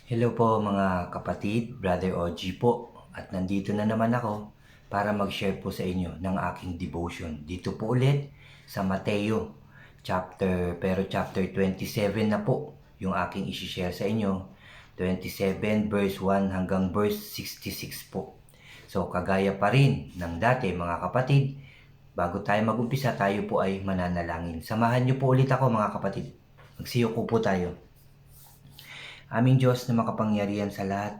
Hello po mga kapatid, Brother OG po. At nandito na naman ako para mag-share po sa inyo ng aking devotion. Dito po ulit sa Mateo chapter 27 na po yung aking isi-share sa inyo. 27 verse 1 hanggang verse 66 po. So kagaya pa rin ng dati mga kapatid, bago tayo mag-umpisa tayo po ay mananalangin. Samahan niyo po ulit ako mga kapatid. Magsiyoko po tayo. Aming Diyos na makapangyarihan sa lahat,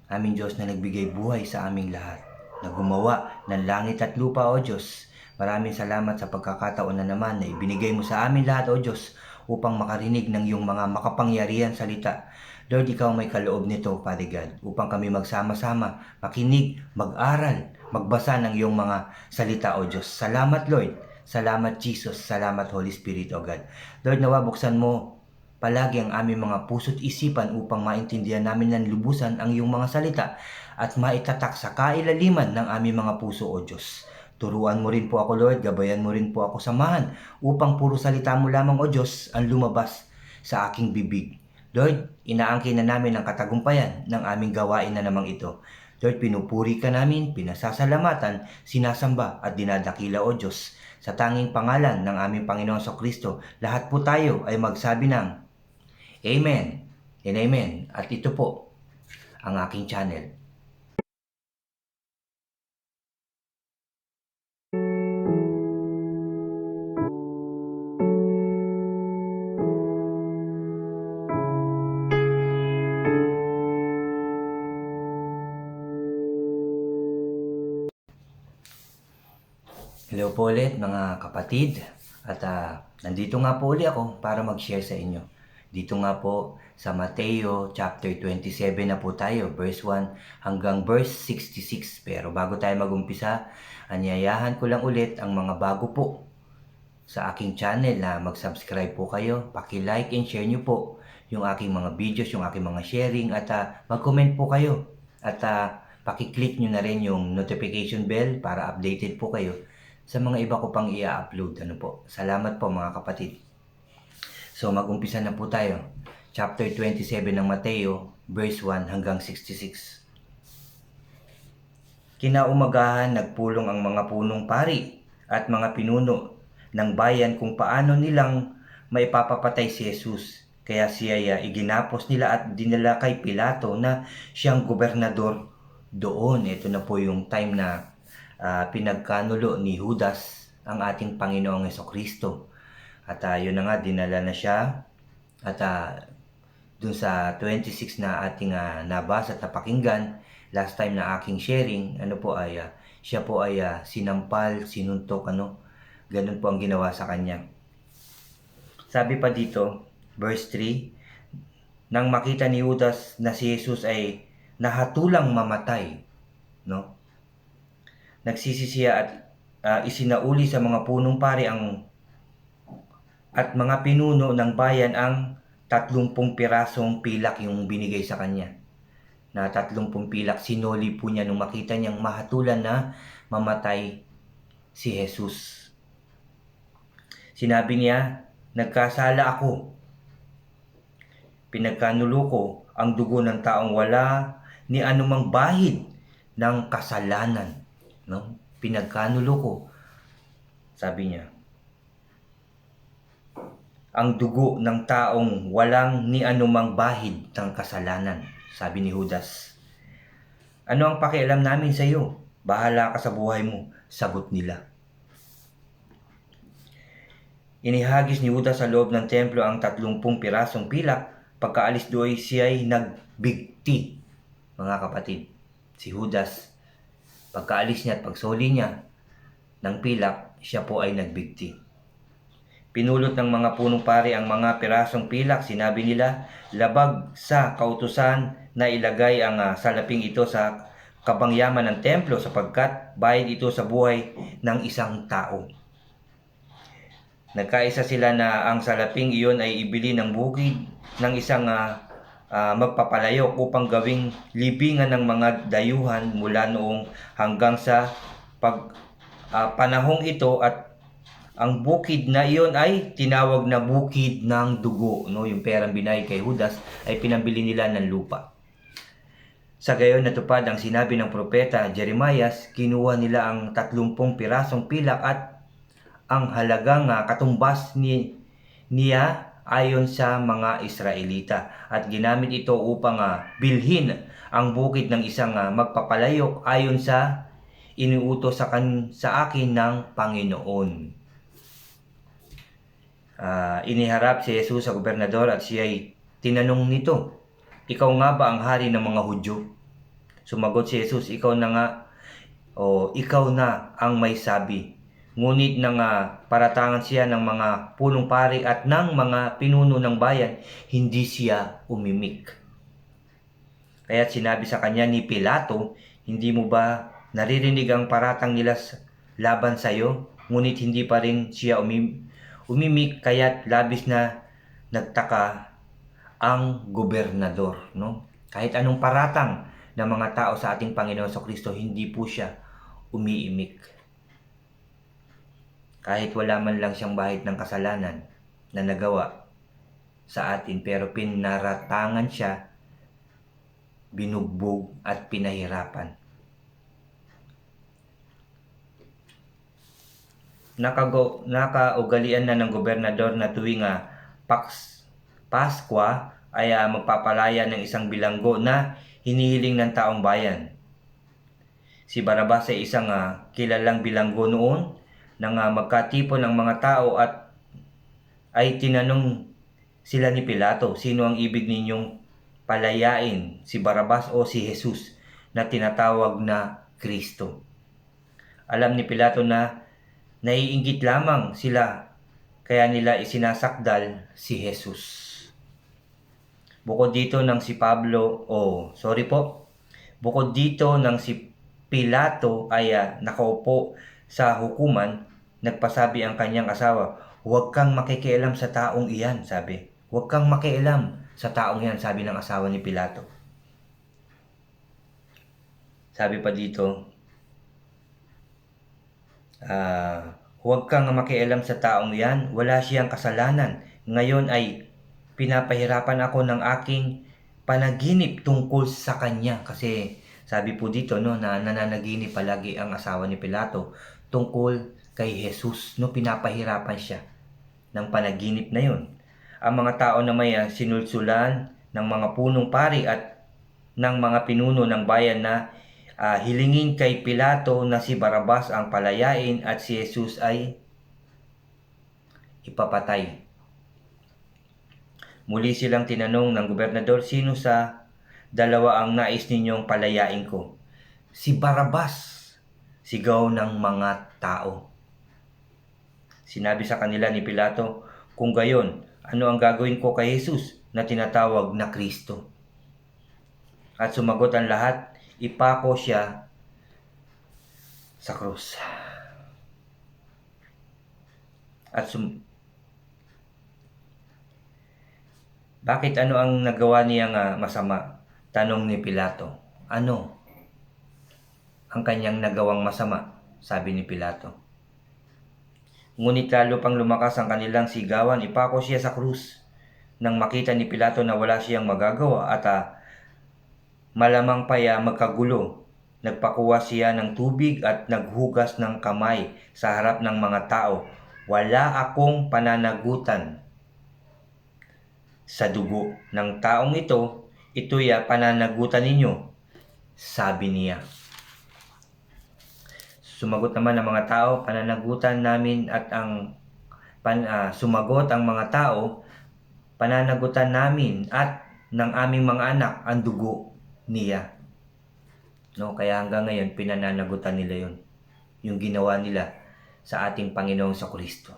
aming Diyos na nagbigay buhay sa aming lahat, na gumawa ng langit at lupa, O Diyos. Maraming salamat sa pagkakataon na naman na ibinigay mo sa amin lahat, O Diyos, upang makarinig ng iyong mga makapangyarihan salita. Lord, ikaw may kaloob nito, Father God, upang kami magsama-sama, makinig, mag-aral, magbasa ng iyong mga salita, O Diyos. Salamat, Lord. Salamat, Jesus. Salamat, Holy Spirit, O God. Lord, nawa buksan mo palagi ang aming mga puso't isipan upang maintindihan namin ng lubusan ang iyong mga salita at maitatak sa kailaliman ng aming mga puso, O Diyos. Turuan mo rin po ako, Lord, gabayan mo rin po ako samahan upang puro salita mo lamang, O Diyos, ang lumabas sa aking bibig. Lord, inaangkin na namin ang katagumpayan ng aming gawain na namang ito. Lord, pinupuri ka namin, pinasasalamatan, sinasamba at dinadakila, O Diyos. Sa tanging pangalan ng aming Panginoong Kristo, lahat po tayo ay magsabi ng Amen and Amen. At ito po ang aking channel. Hello po ulit mga kapatid. At nandito nga po ulit ako para mag-share sa inyo. Dito nga po sa Mateo chapter 27 na po tayo, verse 1 hanggang verse 66. Pero bago tayo mag-umpisa, anyayahan ko lang ulit ang mga bago po sa aking channel na mag-subscribe po kayo. Paki-like and share nyo po yung aking mga videos, yung aking mga sharing at mag-comment po kayo. At paki-click nyo na rin yung notification bell para updated po kayo sa mga iba ko pang i-upload. Salamat po mga kapatid. So mag-umpisa na po tayo. Chapter 27 ng Mateo, verse 1 hanggang 66. Kinaumagahan nagpulong ang mga punong pari at mga pinuno ng bayan kung paano nilang maipapapatay si Jesus. Kaya siya iginapos nila at dinala kay Pilato na siyang gobernador doon. Ito na po yung time na pinagkanulo ni Judas ang ating Panginoong Kristo. At yun na nga, dinala na siya. At dun sa 26 na ating nabasa at napakinggan, last time na aking sharing, siya po ay sinampal, sinuntok, ganun po ang ginawa sa kanya. Sabi pa dito, verse 3, nang makita ni Judas na si Jesus ay nahatulang mamatay, nagsisisiya at isinauli sa mga punong pari at mga pinuno ng bayan ang 30 pirasong pilak yung binigay sa kanya. Na 30 pilak, sinoli po niya nung makita niyang mahatulan na mamatay si Jesus. Sinabi niya, nagkasala ako. Pinagkanulo ko ang dugo ng taong wala ni anumang bahid ng kasalanan. Pinagkanulo ko, sabi niya, ang dugo ng taong walang ni anumang bahid ng kasalanan, sabi ni Judas. Ano ang pakialam namin sa iyo? Bahala ka sa buhay mo, sagot nila. Inihagis ni Judas sa loob ng templo ang 30 pirasong pilak. Pagkaalis doon, siya ay nagbigti. Mga kapatid, si Judas, pagkaalis niya at pagsoli niya ng pilak, siya po ay nagbigti. Pinulot ng mga punong pari ang mga pirasong pilak. Sinabi nila, labag sa kautusan na ilagay ang salaping ito sa kabangyaman ng templo sapagkat bayad ito sa buhay ng isang tao. Nagkaisa sila na ang salaping iyon ay ibili ng bukid ng isang magpapalayok upang gawing libingan ng mga dayuhan mula noong hanggang sa panahong ito at Ang bukid na iyon ay tinawag na bukid ng dugo, no? Yung perang binayad kay Judas ay pinambili nila ng lupa. Sa gayon natupad ang sinabi ng propeta Jeremias, kinuha nila ang 30 pirasong pilak at ang halagang katumbas niya ayon sa mga Israelita, at ginamit ito upang bilhin ang bukid ng isang magpapalayok ayon sa iniutos sa akin ng Panginoon. Iniharap si Jesus sa gobernador at siya'y tinanong nito, "Ikaw nga ba ang hari ng mga Hudyo?" Sumagot si Jesus, ikaw na ang may sabi." Ngunit nang paratangan siya ng mga punong pari at ng mga pinuno ng bayan, hindi siya umimik. Kaya't sinabi sa kanya ni Pilato, "Hindi mo ba naririnig ang paratang nila laban sa iyo?" Ngunit hindi pa rin siya umimik, kaya't labis na nagtaka ang gobernador, no? Kahit anong paratang ng mga tao sa ating Panginoon Kristo, hindi po siya umiimik. Kahit wala man lang siyang bahid ng kasalanan na nagawa sa atin, pero pinaratangan siya, binugbog at pinahirapan. Nakaugalian na ng gobernador na tuwing Paskwa ay magpapalaya ng isang bilanggo na hinihiling ng taong bayan. Si Barabas ay isang kilalang bilanggo noon. Nang magkatipon ang mga tao at ay tinanong sila ni Pilato, "Sino ang ibig ninyong palayain, si Barabas o si Jesus na tinatawag na Kristo?" Alam ni Pilato na naiinggit lamang sila, kaya nila isinasakdal si Jesus. Bukod dito nang si Pilato ay nakaupo sa hukuman, nagpasabi ang kanyang asawa, "Huwag kang makikialam sa taong iyan," sabi. "Huwag kang makialam sa taong iyan," sabi ng asawa ni Pilato. Sabi pa dito, "Huwag kang makialam sa taong iyan, wala siyang kasalanan. Ngayon ay pinapahirapan ako ng aking panaginip tungkol sa kanya." Kasi sabi po dito, no, na nananaginip palagi ang asawa ni Pilato tungkol kay Jesus, no, pinapahirapan siya ng panaginip na yun. Ang mga tao na may sinulsulan ng mga punong pari at ng mga pinuno ng bayan na hilingin kay Pilato na si Barabas ang palayain at si Jesus ay ipapatay. Muli silang tinanong ng gobernador, "Sino sa dalawa ang nais ninyong palayain ko?" "Si Barabas," sigaw ng mga tao. Sinabi sa kanila ni Pilato, "Kung gayon, ano ang gagawin ko kay Jesus na tinatawag na Kristo?" At sumagot ang lahat, "Ipako siya sa krus." Bakit ano ang nagawa niyang masama? Tanong ni Pilato. Ano ang kanyang nagawang masama? Sabi ni Pilato. Ngunit lalo pang lumakas ang kanilang sigawan, "Ipako siya sa krus." Nang makita ni Pilato na wala siyang magagawa at malamang pa'y magkagulo, nagpakuha siya ng tubig at naghugas ng kamay sa harap ng mga tao. "Wala akong pananagutan sa dugo ng taong ito'y pananagutan ninyo," sabi niya. Sumagot naman ang mga tao, sumagot ang mga tao, "Pananagutan namin at ng aming mga anak ang dugo niya." No, kaya hanggang ngayon pinananagutan nila yung ginawa nila sa ating Panginoong Kristo.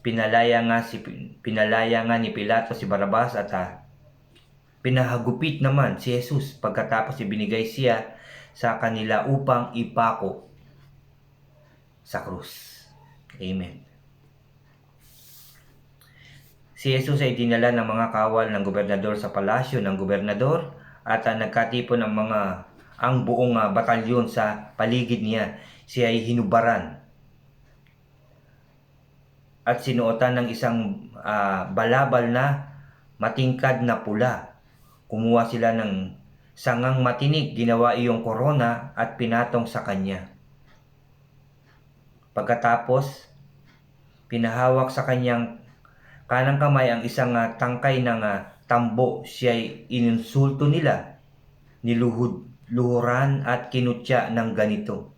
Pinalaya nga ni Pilato si Barabas at pinahagupit naman si Jesus. Pagkatapos ibinigay siya sa kanila upang ipako sa krus. Amen. Si Jesus ay dinala ng mga kawal ng gobernador sa palasyo ng gobernador at nagkatipon ang buong batalyon sa paligid niya. Siya ay hinubaran at sinuotan ng isang balabal na matingkad na pula. Kumuha sila ng sangang matinik, ginawa iyong korona at pinatong sa kanya. Pagkatapos, pinahawak sa kanyang kanang kamay ang isang tangkay ng tambo. Siya'y ininsulto nila, luhuran at kinutya ng ganito: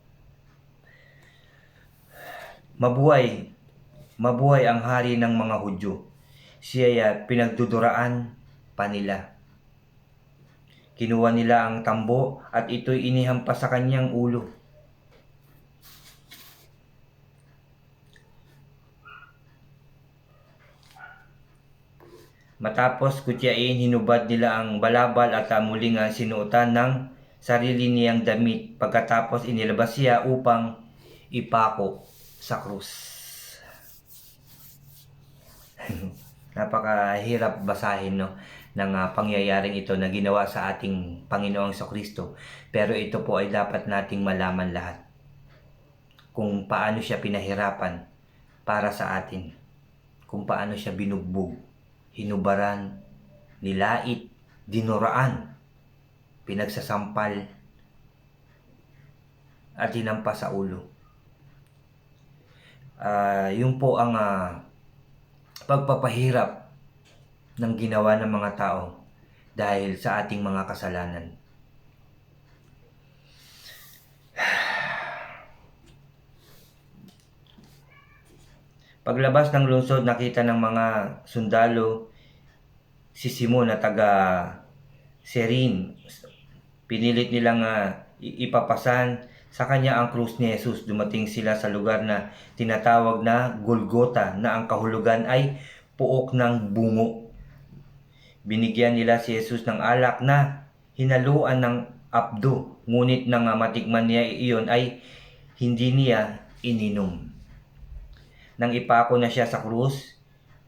Mabuhay, mabuhay ang hari ng mga Hudyo. Siya'y pinagduduraan pa nila. Kinuha nila ang tambo at ito'y inihampas sa kanyang ulo. Matapos kutyain, hinubad nila ang balabal at muling sinuotan ng sarili niyang damit. Pagkatapos inilabas siya upang ipako sa krus. Napakahirap basahin, no, ng pangyayaring ito na ginawa sa ating Panginoong Jesucristo. Pero ito po ay dapat nating malaman lahat. Kung paano siya pinahirapan para sa atin. Kung paano siya binugbog, hinubaran, nilait, dinuraan, pinagsasampal, at hinampas sa ulo. Yun po ang pagpapahirap ng ginawa ng mga tao dahil sa ating mga kasalanan. Paglabas ng lungsod, nakita ng mga sundalo si Simon na taga Serin. Pinilit nilang ipapasan sa kanya ang krus ni Jesus. Dumating sila sa lugar na tinatawag na Golgota, na ang kahulugan ay puok ng bungo. Binigyan nila si Jesus ng alak na hinaluan ng apdo, ngunit nang matikman niya iyon ay hindi niya ininom. Nang ipako na siya sa krus,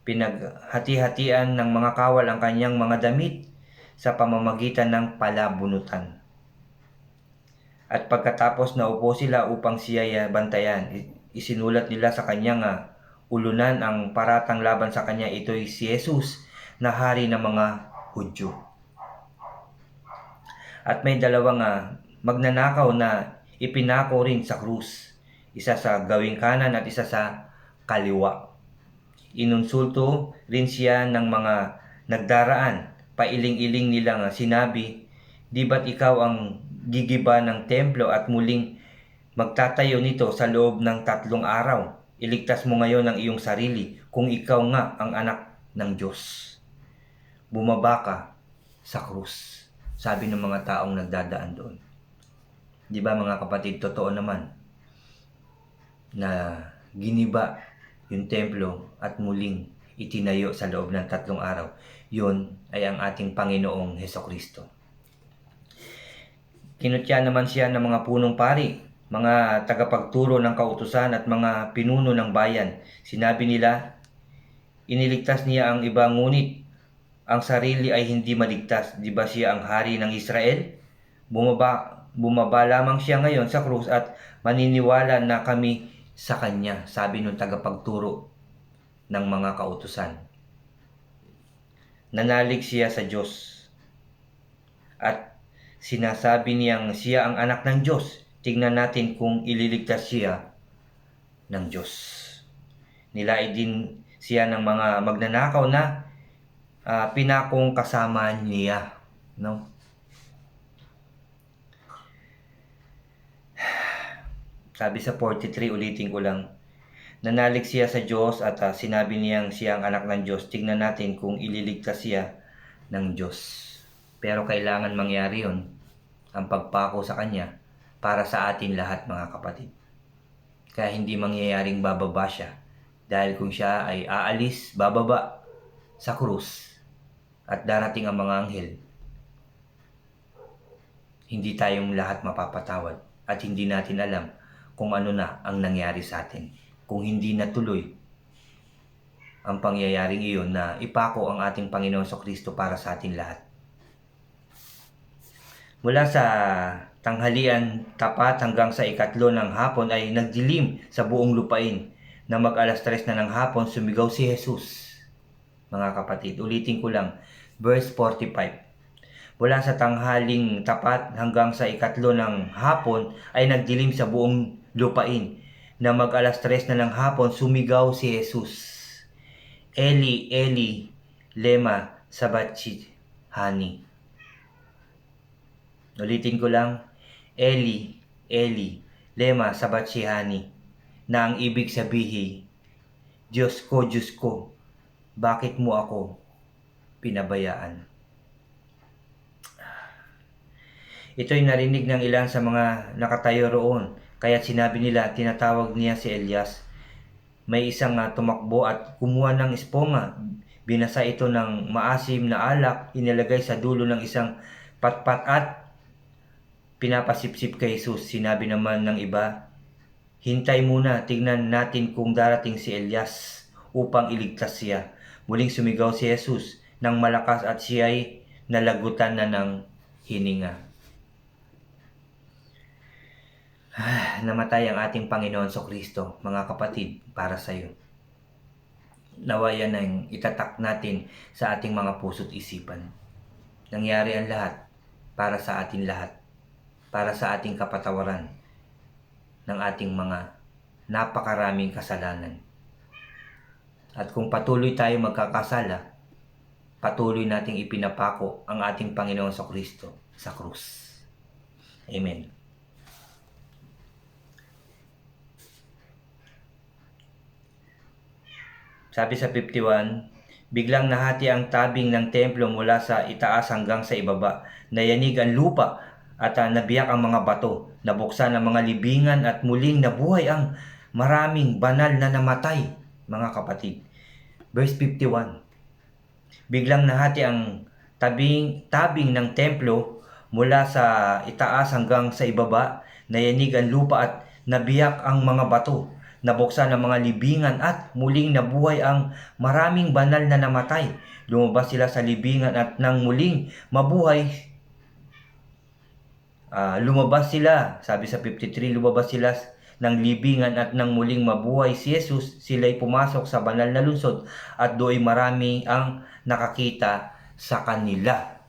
pinaghati-hatian ng mga kawal ang kanyang mga damit sa pamamagitan ng palabunutan. At pagkatapos naupo sila upang siya'y bantayan, isinulat nila sa kanyang ulunan ang paratang laban sa kanya. Ito'y si Jesus na hari ng mga Hudyo. At may dalawang magnanakaw na ipinako rin sa krus, isa sa gawing kanan at isa sa kaliwa. Inunsulto rin siya ng mga nagdaraan. Pailing-iling nilang sinabi, "Di ba't ikaw ang gigiba ng templo at muling magtatayo nito sa loob ng 3 araw? Iligtas mo ngayon ang iyong sarili kung ikaw nga ang anak ng Diyos. Bumaba ka sa krus." Sabi ng mga taong nagdadaan doon. Di ba mga kapatid, totoo naman na giniba yung templo at muling itinayo sa loob ng 3 araw. Yun ay ang ating Panginoong Jesucristo. Kinutya naman siya ng mga punong pari, mga tagapagturo ng kautusan at mga pinuno ng bayan. Sinabi nila, iniligtas niya ang iba ngunit ang sarili ay hindi maligtas. Di ba siya ang hari ng Israel? Bumaba lamang siya ngayon sa krus at maniniwala na kami sa kanya, sabi ng tagapagturo ng mga kautusan. Nanalig siya sa Diyos at sinasabi niyang siya ang anak ng Diyos. Tingnan natin kung ililigtas siya ng Diyos. Nilait din siya ng mga magnanakaw na pinakong kasama niya, no? Sabi sa 43, ulitin ko lang. Nanalig siya sa Diyos at sinabi niyang siya ang anak ng Diyos. Tingnan natin kung ililigtas siya ng Diyos. Pero kailangan mangyari yun, ang pagpako sa Kanya, para sa atin lahat, mga kapatid. Kaya hindi mangyayaring bababa siya. Dahil kung siya ay aalis, bababa sa krus at darating ang mga anghel, hindi tayong lahat mapapatawad at hindi natin alam kung ano na ang nangyari sa atin. Kung hindi natuloy ang pangyayaring iyon na ipako ang ating Panginoon Jesucristo para sa atin lahat. Mula sa tanghalian tapat hanggang sa 3 ng hapon ay nagdilim sa buong lupain. na mag-alas 3 na ng hapon, sumigaw si Jesus. Mga kapatid, ulitin ko lang, verse 45. Mula sa tanghaling tapat hanggang sa ikatlo ng hapon ay nagdilim sa buong lupain. Na mag-alas 3 na ng hapon, sumigaw si Jesus. Eli, Eli, lema sabachthani. Ulitin ko lang, Eli, Eli, lema sabachthani, na ang ibig sabihin, Diyos ko, bakit mo ako pinabayaan? Ito'y narinig ng ilan sa mga nakatayo roon, kaya sinabi nila, tinatawag niya si Elias. May isang tumakbo at kumuha ng esponga. Binasa ito ng maasim na alak, inilagay sa dulo ng isang patpat at pinapasipsip kay Jesus. Sinabi naman ng iba, hintay muna, tignan natin kung darating si Elias upang iligtas siya. Muling sumigaw si Jesus ng malakas at siya'y nalagutan na ng hininga. Namatay ang ating Panginoon Kristo, mga kapatid, para sa iyo. Nawa yan ang itatak natin sa ating mga puso't isipan. Nangyari ang lahat para sa atin lahat, para sa ating kapatawaran ng ating mga napakaraming kasalanan. At kung patuloy tayo magkakasala, patuloy nating ipinapako ang ating Panginoon Kristo sa krus. Amen. Sabi sa 51, biglang nahati ang tabing ng templo mula sa itaas hanggang sa ibaba. Nayanig ang lupa at nabiyak ang mga bato. Nabuksan ang mga libingan at muling nabuhay ang maraming banal na namatay, mga kapatid. Verse 51, biglang nahati ang tabing ng templo mula sa itaas hanggang sa ibaba. Nayanig ang lupa at nabiyak ang mga bato. Nabuksan ang mga libingan at muling nabuhay ang maraming banal na namatay. Lumabas sila sa libingan at nang muling mabuhay, lumabas sila, sabi sa 53, lumabas sila ng libingan at nang muling mabuhay si Jesus, sila'y pumasok sa banal na lungsod at do'y marami ang nakakita sa kanila.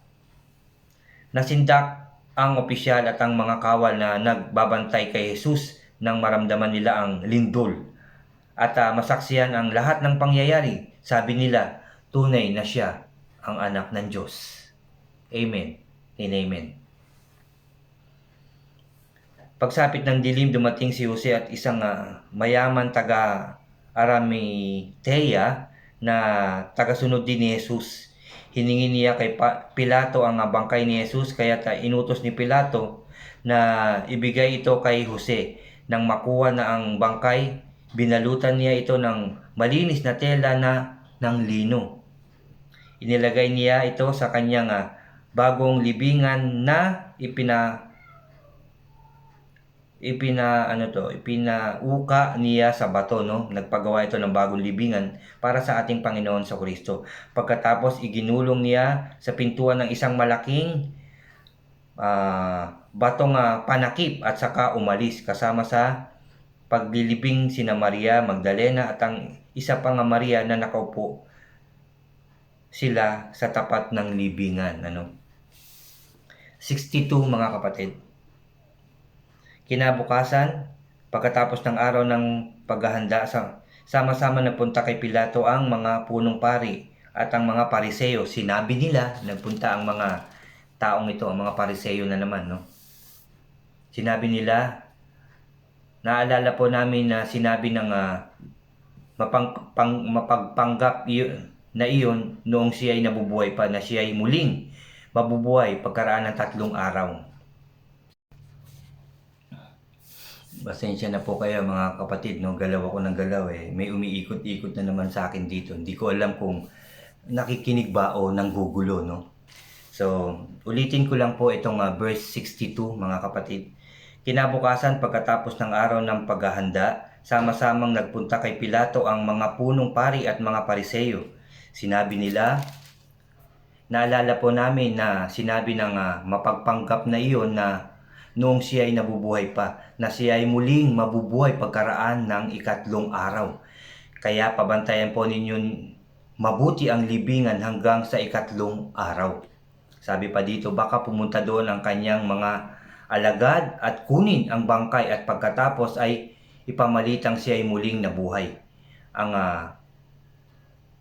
Nasindak ang opisyal at ang mga kawal na nagbabantay kay Jesus nang maramdaman nila ang lindol at masaksihan ang lahat ng pangyayari. Sabi nila, tunay na siya ang anak ng Diyos. Amen and amen. Pagsapit ng dilim, dumating si Jose at isang mayaman taga Arimathea na tagasunod din ni Jesus. Hiningi niya kay Pilato ang bangkay ni Jesus, kaya inutos ni Pilato na ibigay ito kay Jose. Nang makuha na ang bangkay, binalutan niya ito ng malinis na tela ng lino. Inilagay niya ito sa kanyang bagong libingan na ipinauka niya sa bato, no? Nagpagawa ito ng bagong libingan para sa ating Panginoon Kristo. Pagkatapos iginulong niya sa pintuan ng isang malaking batong panakip at saka umalis kasama sa paglilibing sina Maria Magdalena at ang isa pang Maria na nakaupo sila sa tapat ng libingan. 62, mga kapatid. Kinabukasan, pagkatapos ng araw ng paghahanda, sama-sama nagpunta kay Pilato ang mga punong pari at ang mga Pariseo. Sinabi nila, nagpunta ang mga taong ito, ang mga Pariseo na naman, no? Sinabi nila, naalala po namin na sinabi ng mapagpanggap na iyon noong siya ay nabubuhay pa, na siya ay muling mabubuhay pagkaraan ng 3 araw. Pasensya na po kayo, mga kapatid, no? Galaw ako ng galaw eh. May umiikot-ikot na naman sa akin dito. Hindi ko alam kung nakikinig ba o nanggugulo, no? So, ulitin ko lang po itong verse 62, mga kapatid. Kinabukasan, pagkatapos ng araw ng paghahanda, sama-samang nagpunta kay Pilato ang mga punong pari at mga Pariseo. Sinabi nila, naalala po namin na sinabi ng mapagpanggap na iyon na noong siya ay nabubuhay pa, na siya ay muling mabubuhay pagkaraan ng 3 araw. Kaya pabantayan po ninyo mabuti ang libingan hanggang sa ikatlong araw. Sabi pa dito, baka pumunta doon ang kanyang mga alagad at kunin ang bangkay at pagkatapos ay ipamalitang siya ay muling nabuhay.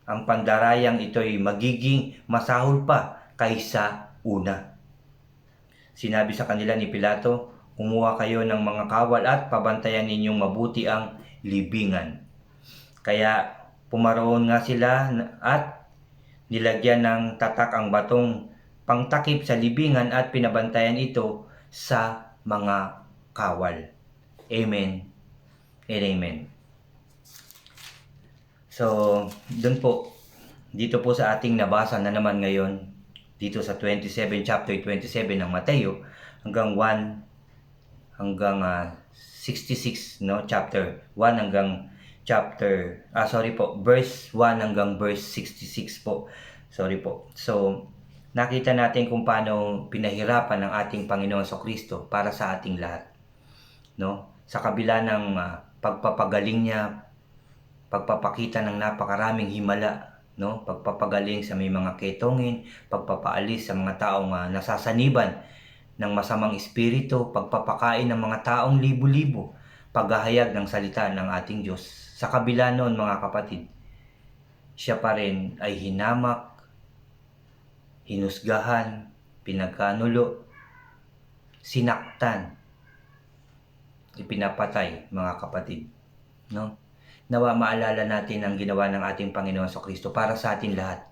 Ang pandarayang ito ay magiging masahol pa kaysa una. Sinabi sa kanila ni Pilato, kumuha kayo ng mga kawal at pabantayan ninyong mabuti ang libingan. Kaya pumaroon nga sila at nilagyan ng tatak ang batong pangtakip sa libingan at pinabantayan ito sa mga kawal. Amen and amen. So, dito po sa ating nabasa na naman ngayon, dito sa chapter 27 ng Mateo, hanggang 1 hanggang 66, no? Chapter 1 hanggang verse 1 hanggang verse 66 po. Sorry po. So, nakita natin kung paano pinahirapan ng ating Panginoon Kristo para sa ating lahat. No? Sa kabila ng pagpapagaling niya, pagpapakita ng napakaraming himala, no? Pagpapagaling sa may mga ketongin, pagpapaalis sa mga taong nasasaniban ng masamang espiritu, pagpapakain ng mga taong libo-libo, paghahayag ng salita ng ating Diyos. Sa kabila noon, mga kapatid, siya pa rin ay hinamak, hinusgahan, pinagkanulo, sinaktan, ipinapatay, mga kapatid. No? Nawa maalala natin ang ginawa ng ating Panginoon Kristo para sa atin lahat.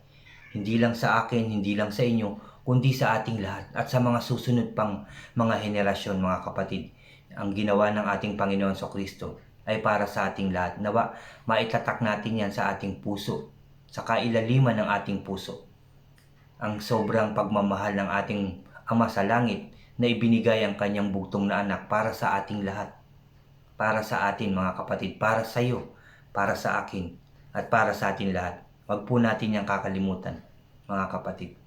Hindi lang sa akin, hindi lang sa inyo, kundi sa ating lahat at sa mga susunod pang mga henerasyon, mga kapatid. Ang ginawa ng ating Panginoon Kristo ay para sa ating lahat. Nawa maitatak natin yan sa ating puso, sa kailaliman ng ating puso. Ang sobrang pagmamahal ng ating Ama sa langit na ibinigay ang kanyang bugtong na anak para sa ating lahat. Para sa atin, mga kapatid, para sa iyo, para sa akin, at para sa atin lahat. Huwag po natin yung kakalimutan, mga kapatid.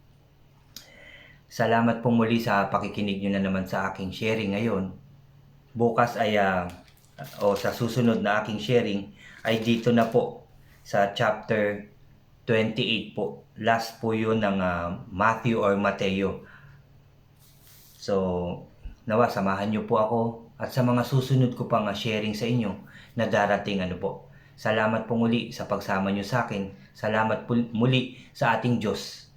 Salamat po muli sa pakikinig nyo na naman sa aking sharing ngayon. Bukas ay, sa susunod na aking sharing, ay dito na po sa chapter 28 po. Last po yun ng Matthew or Mateo. So, nawa samahan nyo po ako at sa mga susunod ko pang sharing sa inyo na darating po. Salamat po muli sa pagsama nyo sa akin. Salamat po muli sa ating Diyos.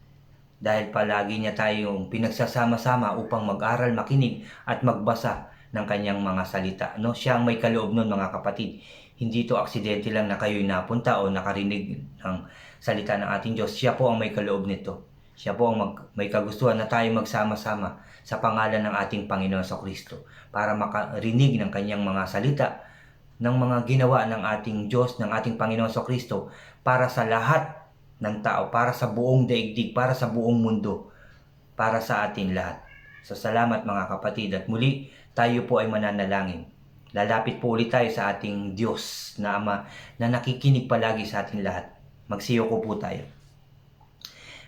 Dahil palagi niya tayong pinagsasama-sama upang mag-aral, makinig at magbasa ng kanyang mga salita. No? Siya ang may kaloob nun, mga kapatid. Hindi to aksidente lang na kayo'y napunta o nakarinig ng salita ng ating Diyos. Siya po ang may kaloob nito. Siya po ang may kagustuhan na tayo magsama-sama sa pangalan ng ating Panginoon Kristo para makarinig ng kanyang mga salita, ng mga ginawa ng ating Diyos, ng ating Panginoon Kristo para sa lahat ng tao, para sa buong daigdig, para sa buong mundo, para sa atin lahat. So salamat, mga kapatid, at muli tayo po ay mananalangin. Lalapit po ulit tayo sa ating Diyos na Ama na nakikinig palagi sa atin lahat. Magsiyoko po tayo.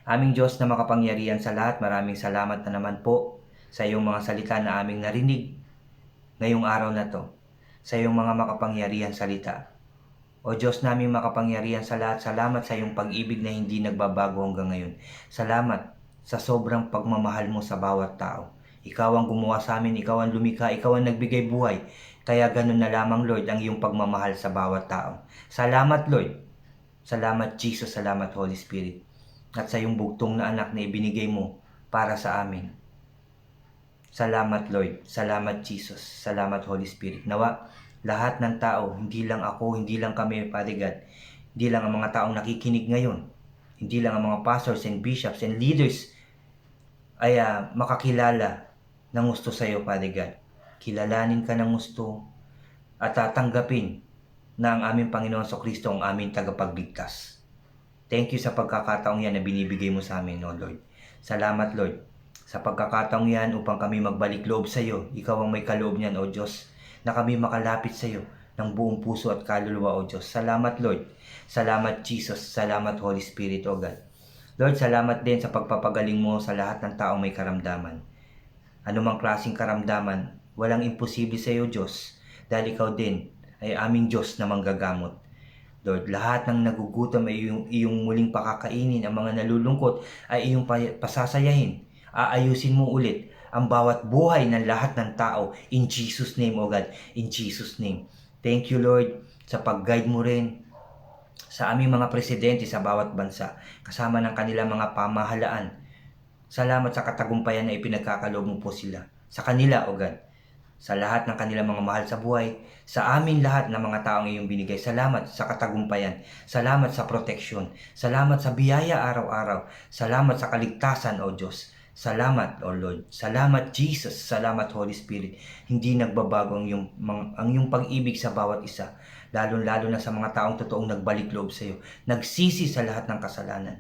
Aming Diyos na makapangyarihan sa lahat, maraming salamat na naman po sa iyong mga salita na aming narinig ngayong araw na to, sa iyong mga makapangyarihan salita. O Diyos naming makapangyarihan sa lahat, salamat sa iyong pag-ibig na hindi nagbabago hanggang ngayon. Salamat sa sobrang pagmamahal mo sa bawat tao. Ikaw ang gumawa sa amin, ikaw ang lumikha, ikaw ang nagbigay buhay. Kaya ganun na lamang, Lord, ang iyong pagmamahal sa bawat tao. Salamat, Lord. Salamat, Jesus. Salamat, Holy Spirit. At sa iyong bugtong na anak na ibinigay mo para sa amin. Salamat, Lord. Salamat, Jesus. Salamat, Holy Spirit. Nawa, lahat ng tao, hindi lang ako, hindi lang kami, Father God, hindi lang ang mga taong nakikinig ngayon, hindi lang ang mga pastors and bishops and leaders ay makakilala ng gusto sa iyo, Father God. Kilalanin ka ng gusto at tatanggapin na ang aming Panginoon Kristo ang aming tagapagligtas. Thank you sa pagkakataong yan na binibigay mo sa amin, O Lord. Salamat, Lord, sa pagkakataong yan upang kami magbalik loob sa iyo. Ikaw ang may kaloob niyan, O Diyos, na kami makalapit sa iyo ng buong puso at kaluluwa, O Diyos. Salamat, Lord. Salamat, Jesus. Salamat, Holy Spirit, O God. Lord, salamat din sa pagpapagaling mo sa lahat ng taong may karamdaman. Anumang klaseng karamdaman, walang imposible sa iyo, Diyos, dahil ikaw din ay aming Diyos na manggagamot. Lord, lahat ng nagugutom ay iyong muling pakakainin. Ang mga nalulungkot ay iyong pasasayahin. Aayusin mo ulit ang bawat buhay ng lahat ng tao. In Jesus' name, O God. In Jesus' name. Thank you, Lord, sa pag-guide mo rin sa aming mga presidente sa bawat bansa, kasama ng kanilang mga pamahalaan. Salamat sa katagumpayan na ipinagkakaloob mo po sila. Sa kanila, O God. Sa lahat ng kanilang mga mahal sa buhay, sa amin lahat ng mga taong iyong binigay. Salamat sa katagumpayan. Salamat sa proteksyon. Salamat sa biyaya araw-araw. Salamat sa kaligtasan, O Diyos. Salamat, O Lord. Salamat, Jesus. Salamat, Holy Spirit. Hindi nagbabago ang iyong pag-ibig sa bawat isa. Lalo-lalo na sa mga taong totoong nagbalik loob sa iyo. Nagsisi sa lahat ng kasalanan.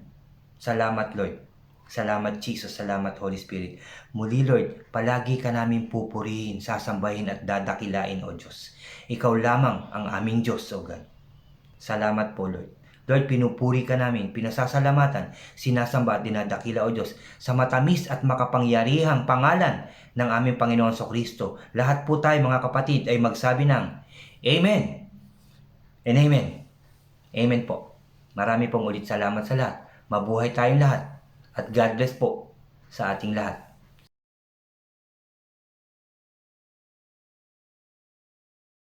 Salamat, Lord. Salamat, Jesus. Salamat, Holy Spirit. Muli, Lord, palagi ka namin pupurihin, sasambahin at dadakilain, O Diyos. Ikaw lamang ang aming Diyos, O God. Salamat po, Lord. Lord, pinupuri ka namin, pinasasalamatan, sinasamba at dinadakila, O Diyos, sa matamis at makapangyarihang pangalan ng aming Panginoon Kristo. Lahat po tayo, mga kapatid, ay magsabi ng Amen and Amen. Amen po. Marami pong ulit salamat sa lahat. Mabuhay tayong lahat. At God bless po sa ating lahat.